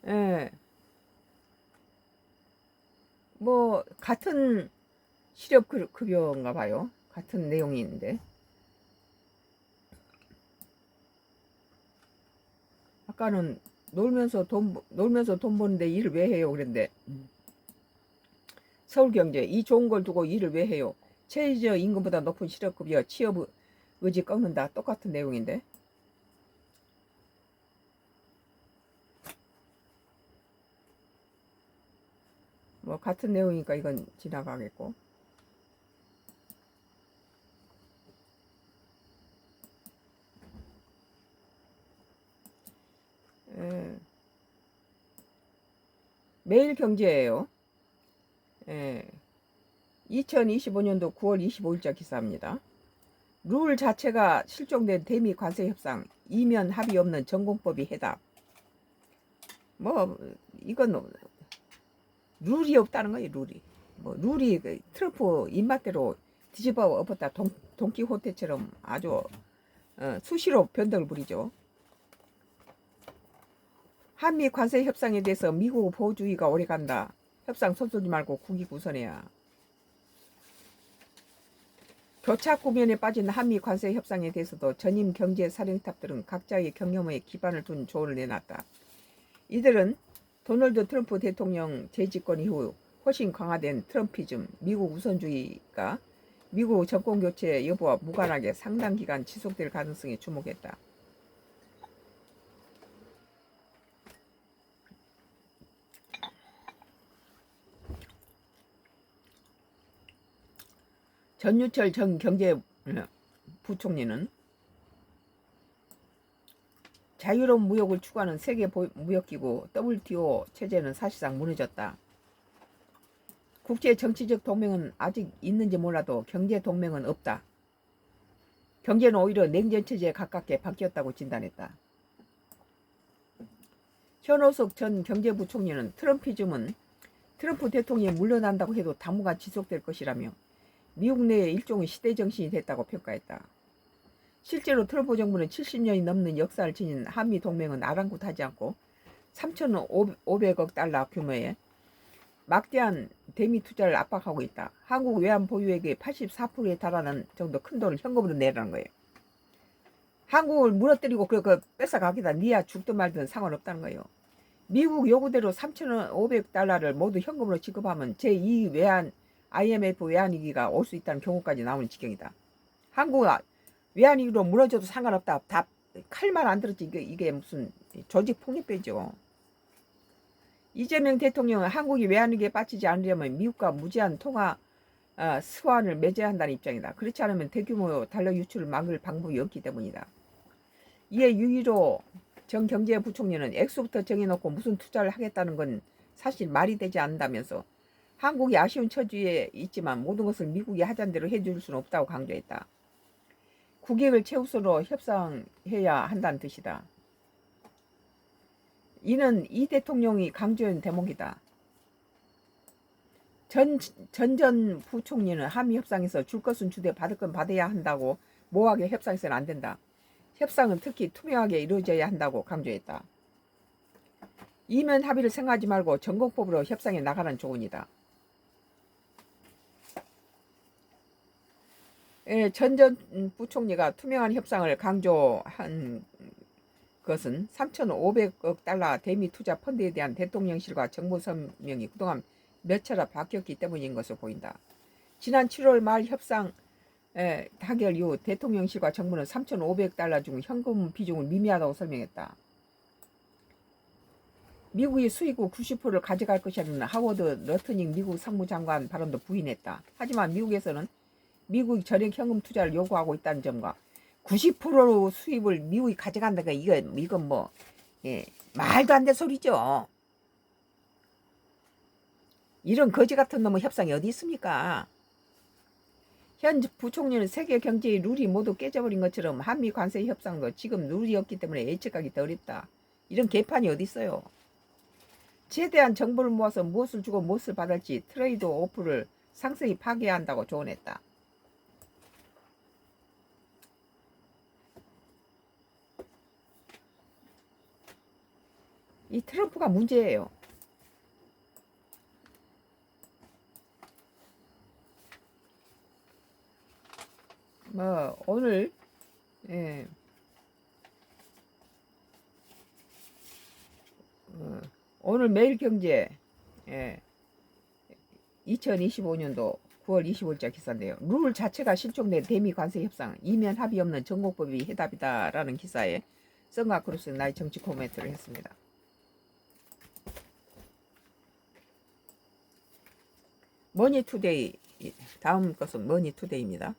예, 뭐 같은 실업 급여인가 봐요. 같은 내용이 있는데 아까는 놀면서 돈 버는데 일을 왜 해요? 그랬는데 서울경제 이 좋은 걸 두고 일을 왜 해요? 최저 임금보다 높은 실업급여 취업 의지 꺾는다. 똑같은 내용인데 뭐 같은 내용이니까 이건 지나가겠고. 예, 매일경제예요. 예, 2025년도 9월 25일자 기사입니다. 룰 자체가 실종된 대미 관세 협상 이면 합의 없는 전공법이 해답. 뭐 이건 룰이 없다는 거예요. 룰이. 뭐 룰이 트럼프 입맛대로 뒤집어 엎었다 돈키호테처럼 아주 수시로 변덕을 부리죠. 한미 관세 협상에 대해서 미국 보호주의가 오래간다. 협상 손쓰지 말고 국익 우선해야. 교착 국면에 빠진 한미 관세 협상에 대해서도 전임 경제 사령탑들은 각자의 경험에 기반을 둔 조언을 내놨다. 이들은 도널드 트럼프 대통령 재집권 이후 훨씬 강화된 트럼피즘, 미국 우선주의가 미국 정권 교체 여부와 무관하게 상당 기간 지속될 가능성에 주목했다. 전유철 전 경제부총리는 자유로운 무역을 추구하는 세계 무역기구 WTO 체제는 사실상 무너졌다. 국제 정치적 동맹은 아직 있는지 몰라도 경제 동맹은 없다. 경제는 오히려 냉전 체제에 가깝게 바뀌었다고 진단했다. 현오석 전 경제부총리는 트럼피즘은 트럼프 대통령이 물러난다고 해도 당분간 지속될 것이라며 미국 내의 일종의 시대정신이 됐다고 평가했다. 실제로 트럼프 정부는 70년이 넘는 역사를 지닌 한미 동맹은 아랑곳하지 않고 3,500억 달러 규모의 막대한 대미 투자를 압박하고 있다. 한국 외환 보유액의 84%에 달하는 정도 큰 돈을 현금으로 내라는 거예요. 한국을 무너뜨리고 그 뺏어가기다. 니야 죽든 말든 상관없다는 거예요. 미국 요구대로 3,500달러를 모두 현금으로 지급하면 제2 외환 IMF 외환위기가 올 수 있다는 경고까지 나오는 지경이다. 한국은 외환위기로 무너져도 상관없다. 다 칼만 안 들었지. 이게 무슨 조직 폭력배죠. 이재명 대통령은 한국이 외환위기에 빠지지 않으려면 미국과 무제한 통화 스완을 맺어야 한다는 입장이다. 그렇지 않으면 대규모 달러 유출을 막을 방법이 없기 때문이다. 이에 유일호 전 경제부총리는 액수부터 정해놓고 무슨 투자를 하겠다는 건 사실 말이 되지 않는다면서 한국이 아쉬운 처지에 있지만 모든 것을 미국이 하자는 대로 해줄 수는 없다고 강조했다. 국익을 최우선으로 협상해야 한다는 뜻이다. 이는 이 대통령이 강조한 대목이다. 전 부총리는 한미 협상에서 줄 것은 주되 받을 건 받아야 한다고 모호하게 협상해서는 안 된다. 협상은 특히 투명하게 이루어져야 한다고 강조했다. 이면 합의를 생각하지 말고 전공법으로 협상에 나가는 조언이다. 전 부총리가 투명한 협상을 강조한 것은 3,500억 달러 대미 투자 펀드에 대한 대통령실과 정부 서명이 그동안 몇 차례 바뀌었기 때문인 것으로 보인다. 지난 7월 말 협상 타결 이후 대통령실과 정부는 3,500달러 중 현금 비중을 미미하다고 설명했다. 미국이 수입국 90%를 가져갈 것이라는 하워드 러트닝 미국 상무장관 발언도 부인했다. 하지만 미국에서는 미국이 전액 현금 투자를 요구하고 있다는 점과 90% 수입을 미국이 가져간다가 이건 뭐 말도 안 되는 소리죠. 이런 거지 같은 놈의 협상이 어디 있습니까? 현 부총리는 세계 경제의 룰이 모두 깨져버린 것처럼 한미 관세 협상도 지금 룰이 없기 때문에 예측하기 더 어렵다. 이런 개판이 어디 있어요? 최대한 정보를 모아서 무엇을 주고 무엇을 받을지 트레이드 오프를 상세히 파괴해야 한다고 조언했다. 이 트럼프가 문제예요. 뭐 오늘 예, 오늘 매일경제 예, 2025년도 9월 25일자 기사인데요. 룰 자체가 실종된 대미 관세 협상 이면 합의 없는 전공법이 해답이다라는 기사에 성가크루스 나의 정치 코멘트를 했습니다. 머니투데이 다음 것은 머니투데이입니다.